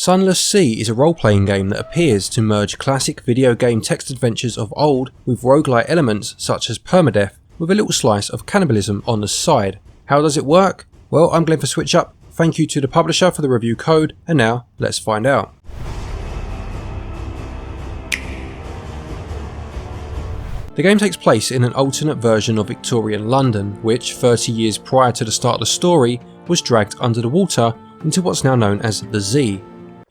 Sunless Sea is a role-playing game that appears to merge classic video game text adventures of old with roguelite elements such as permadeath with a little slice of cannibalism on the side. How does it work? Well, I'm Glen for SwitchUp, thank you to the publisher for the review code, and now let's find out. The game takes place in an alternate version of Victorian London, which 30 years prior to the start of the story was dragged under the water into what's now known as the Sea.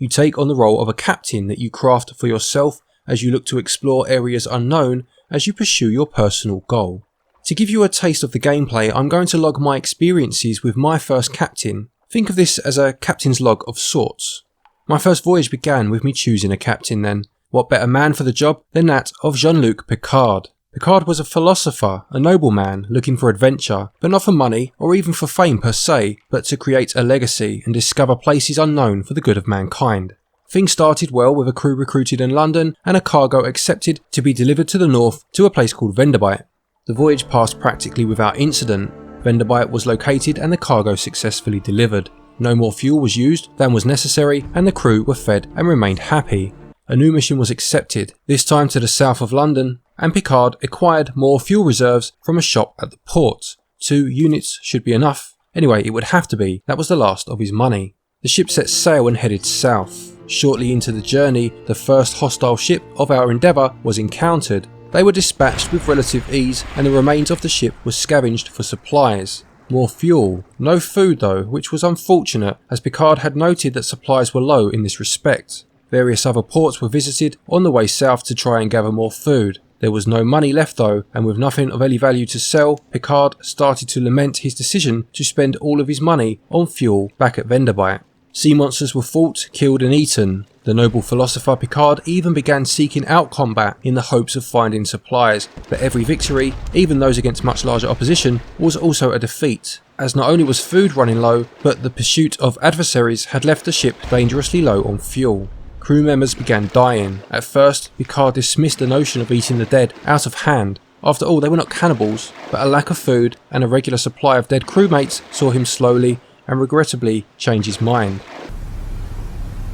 You take on the role of a captain that you craft for yourself as you look to explore areas unknown as you pursue your personal goal. To give you a taste of the gameplay, I'm going to log my experiences with my first captain. Think of this as a captain's log of sorts. My first voyage began with me choosing a captain then. What better man for the job than that of Jean-Luc Picard. Picard was a philosopher, a nobleman looking for adventure, but not for money or even for fame per se, but to create a legacy and discover places unknown for the good of mankind. Things started well with a crew recruited in London and a cargo accepted to be delivered to the north to a place called Venderbite. The voyage passed practically without incident. Venderbite was located and the cargo successfully delivered. No more fuel was used than was necessary and the crew were fed and remained happy. A new mission was accepted, this time to the south of London, and Picard acquired more fuel reserves from a shop at the port. 2 units should be enough. Anyway, it would have to be. That was the last of his money. The ship set sail and headed south. Shortly into the journey, the first hostile ship of our endeavour was encountered. They were dispatched with relative ease and the remains of the ship were scavenged for supplies. More fuel. No food though, which was unfortunate as Picard had noted that supplies were low in this respect. Various other ports were visited on the way south to try and gather more food. There was no money left though, and with nothing of any value to sell, Picard started to lament his decision to spend all of his money on fuel back at Venderbite. Sea monsters were fought, killed and eaten. The noble philosopher Picard even began seeking out combat in the hopes of finding supplies, but every victory, even those against much larger opposition, was also a defeat, as not only was food running low, but the pursuit of adversaries had left the ship dangerously low on fuel. Crew members began dying. At first, Picard dismissed the notion of eating the dead out of hand. After all, they were not cannibals, but a lack of food and a regular supply of dead crewmates saw him slowly and regrettably change his mind.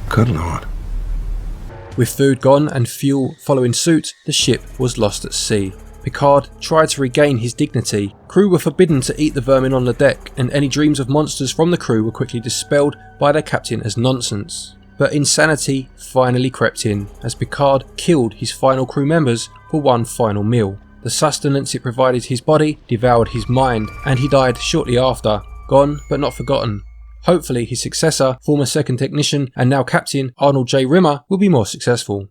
Good Lord. With food gone and fuel following suit, the ship was lost at sea. Picard tried to regain his dignity. Crew were forbidden to eat the vermin on the deck, and any dreams of monsters from the crew were quickly dispelled by their captain as nonsense. But insanity finally crept in as Picard killed his final crew members for one final meal. The sustenance it provided his body devoured his mind and he died shortly after, gone but not forgotten. Hopefully his successor, former second technician and now captain Arnold J. Rimmer, will be more successful.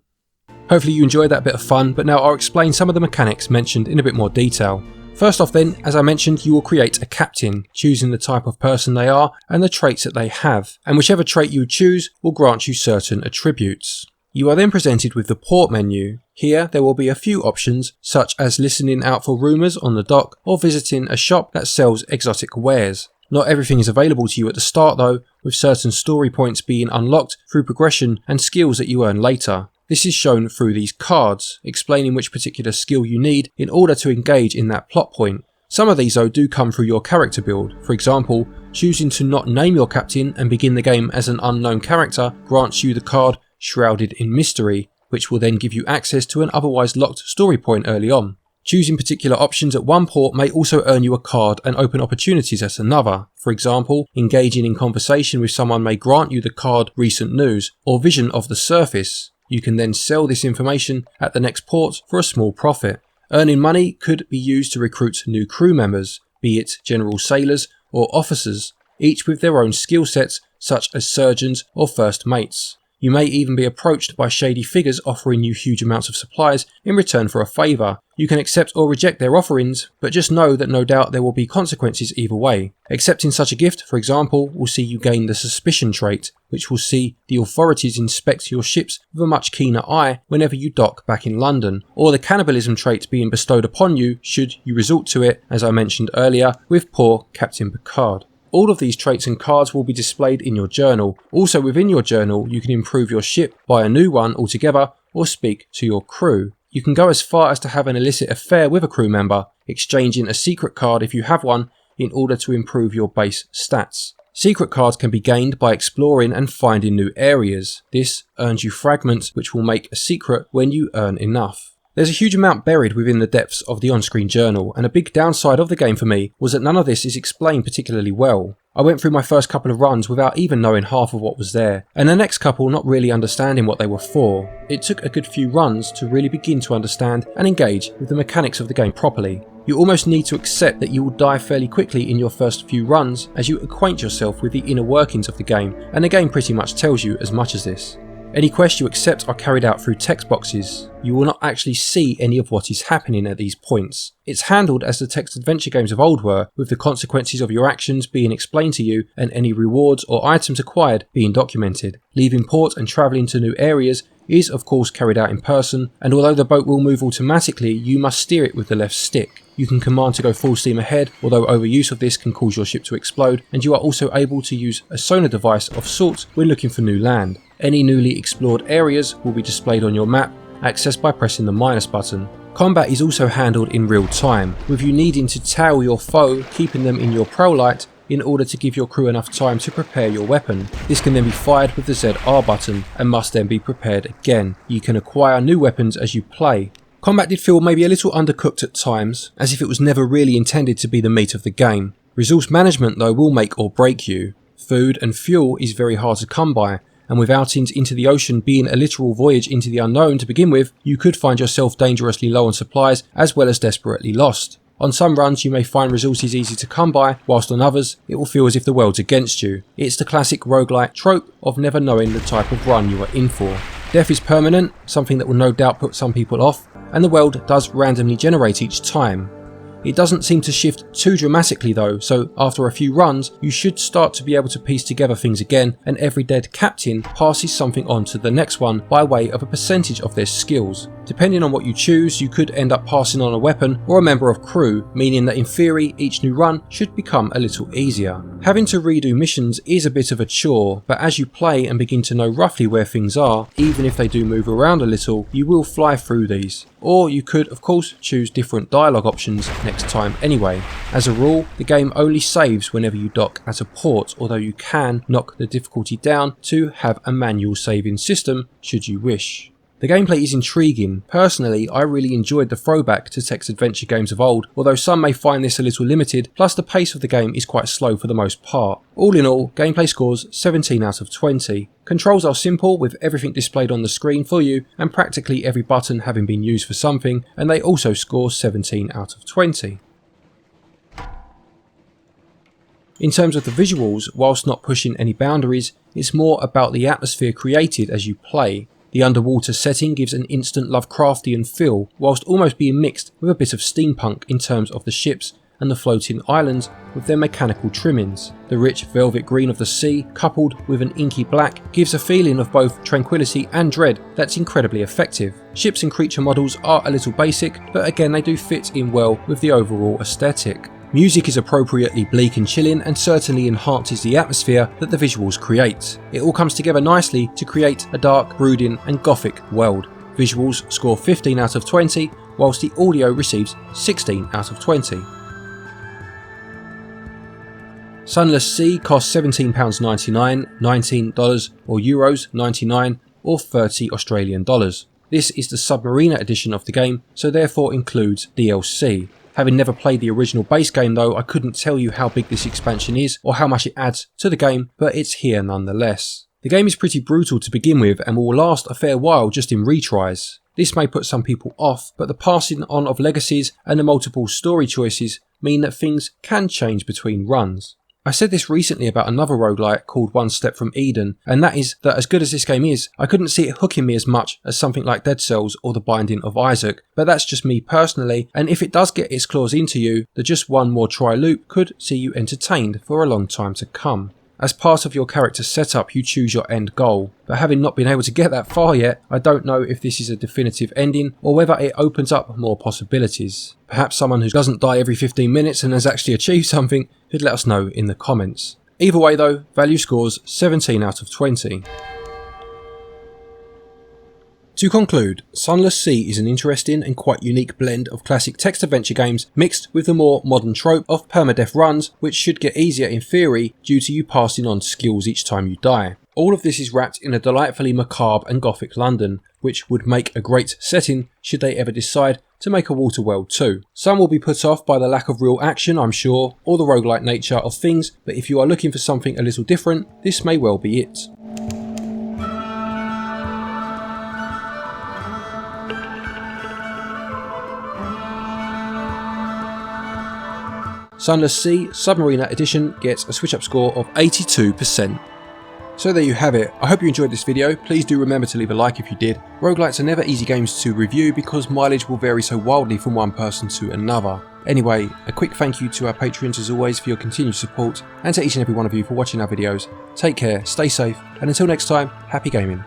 Hopefully you enjoyed that bit of fun, but now I'll explain some of the mechanics mentioned in a bit more detail. First off then, as I mentioned, you will create a captain, choosing the type of person they are and the traits that they have, and whichever trait you choose will grant you certain attributes. You are then presented with the port menu. Here there will be a few options, such as listening out for rumours on the dock or visiting a shop that sells exotic wares. Not everything is available to you at the start though, with certain story points being unlocked through progression and skills that you earn later. This is shown through these cards, explaining which particular skill you need in order to engage in that plot point. Some of these though do come through your character build. For example, choosing to not name your captain and begin the game as an unknown character grants you the card Shrouded in Mystery, which will then give you access to an otherwise locked story point early on. Choosing particular options at one port may also earn you a card and open opportunities at another. For example, engaging in conversation with someone may grant you the card Recent News or Vision of the Surface. You can then sell this information at the next port for a small profit. Earning money could be used to recruit new crew members, be it general sailors or officers, each with their own skill sets such as surgeons or first mates. You may even be approached by shady figures offering you huge amounts of supplies in return for a favour. You can accept or reject their offerings, but just know that no doubt there will be consequences either way. Accepting such a gift, for example, will see you gain the suspicion trait, which will see the authorities inspect your ships with a much keener eye whenever you dock back in London, or the cannibalism trait being bestowed upon you should you resort to it, as I mentioned earlier, with poor Captain Picard. All of these traits and cards will be displayed in your journal. Also within your journal, you can improve your ship, buy a new one altogether, or speak to your crew. You can go as far as to have an illicit affair with a crew member, exchanging a secret card if you have one in order to improve your base stats. Secret cards can be gained by exploring and finding new areas. This earns you fragments which will make a secret when you earn enough. There's a huge amount buried within the depths of the on-screen journal, and a big downside of the game for me was that none of this is explained particularly well. I went through my first couple of runs without even knowing half of what was there, and the next couple not really understanding what they were for. It took a good few runs to really begin to understand and engage with the mechanics of the game properly. You almost need to accept that you will die fairly quickly in your first few runs as you acquaint yourself with the inner workings of the game, and the game pretty much tells you as much as this. Any quests you accept are carried out through text boxes. You will not actually see any of what is happening at these points. It's handled as the text adventure games of old were, with the consequences of your actions being explained to you and any rewards or items acquired being documented. Leaving port and travelling to new areas is of course carried out in person, and although the boat will move automatically, you must steer it with the left stick. You can command to go full steam ahead, although overuse of this can cause your ship to explode, and you are also able to use a sonar device of sorts when looking for new land. Any newly explored areas will be displayed on your map, accessed by pressing the minus button. Combat is also handled in real time, with you needing to tail your foe, keeping them in your pro light in order to give your crew enough time to prepare your weapon. This can then be fired with the ZR button and must then be prepared again. You can acquire new weapons as you play. Combat did feel maybe a little undercooked at times, as if it was never really intended to be the meat of the game. Resource management though will make or break you. Food and fuel is very hard to come by, and with outings into the ocean being a literal voyage into the unknown to begin with, you could find yourself dangerously low on supplies as well as desperately lost. On some runs you may find resources easy to come by, whilst on others it will feel as if the world's against you. It's the classic roguelike trope of never knowing the type of run you are in for. Death is permanent, something that will no doubt put some people off, and the world does randomly generate each time. It doesn't seem to shift too dramatically though, so after a few runs you should start to be able to piece together things again, and every dead captain passes something on to the next one by way of a percentage of their skills. Depending on what you choose, you could end up passing on a weapon or a member of crew, meaning that in theory each new run should become a little easier. Having to redo missions is a bit of a chore, but as you play and begin to know roughly where things are, even if they do move around a little, you will fly through these. Or you could of course choose different dialogue options next time anyway. As a rule, the game only saves whenever you dock at a port, although you can knock the difficulty down to have a manual saving system should you wish. The gameplay is intriguing. Personally, I really enjoyed the throwback to text adventure games of old, although some may find this a little limited, plus the pace of the game is quite slow for the most part. All in all, gameplay scores 17 out of 20. Controls are simple, with everything displayed on the screen for you and practically every button having been used for something, and they also score 17 out of 20. In terms of the visuals, whilst not pushing any boundaries, it's more about the atmosphere created as you play. The underwater setting gives an instant Lovecraftian feel, whilst almost being mixed with a bit of steampunk in terms of the ships and the floating islands with their mechanical trimmings. The rich velvet green of the sea, coupled with an inky black, gives a feeling of both tranquility and dread that's incredibly effective. Ships and creature models are a little basic, but again they do fit in well with the overall aesthetic. Music is appropriately bleak and chilling and certainly enhances the atmosphere that the visuals create. It all comes together nicely to create a dark, brooding and gothic world. Visuals score 15 out of 20, whilst the audio receives 16 out of 20. Sunless Sea costs £17.99, $19 or Euros 99 or 30 Australian dollars. This is the Zubmariner edition of the game, so therefore includes DLC. Having never played the original base game though, I couldn't tell you how big this expansion is or how much it adds to the game, but it's here nonetheless. The game is pretty brutal to begin with and will last a fair while just in retries. This may put some people off, but the passing on of legacies and the multiple story choices mean that things can change between runs. I said this recently about another roguelike called One Step from Eden, and that is that as good as this game is, I couldn't see it hooking me as much as something like Dead Cells or The Binding of Isaac, but that's just me personally, and if it does get its claws into you, the just one more try loop could see you entertained for a long time to come. As part of your character setup, you choose your end goal, but having not been able to get that far yet, I don't know if this is a definitive ending or whether it opens up more possibilities. Perhaps someone who doesn't die every 15 minutes and has actually achieved something could let us know in the comments. Either way though, value scores 17 out of 20. To conclude, Sunless Sea is an interesting and quite unique blend of classic text-adventure games mixed with the more modern trope of permadeath runs, which should get easier in theory due to you passing on skills each time you die. All of this is wrapped in a delightfully macabre and gothic London, which would make a great setting should they ever decide to make a water world too. Some will be put off by the lack of real action, I'm sure, or the roguelike nature of things, but if you are looking for something a little different, this may well be it. Sunless Sea Zubmariner Edition gets a SwitchUp score of 82%. So there you have it. I hope you enjoyed this video. Please do remember to leave a like if you did. Roguelites are never easy games to review because mileage will vary so wildly from one person to another. Anyway, a quick thank you to our patrons as always for your continued support, and to each and every one of you for watching our videos. Take care, stay safe, and until next time, happy gaming.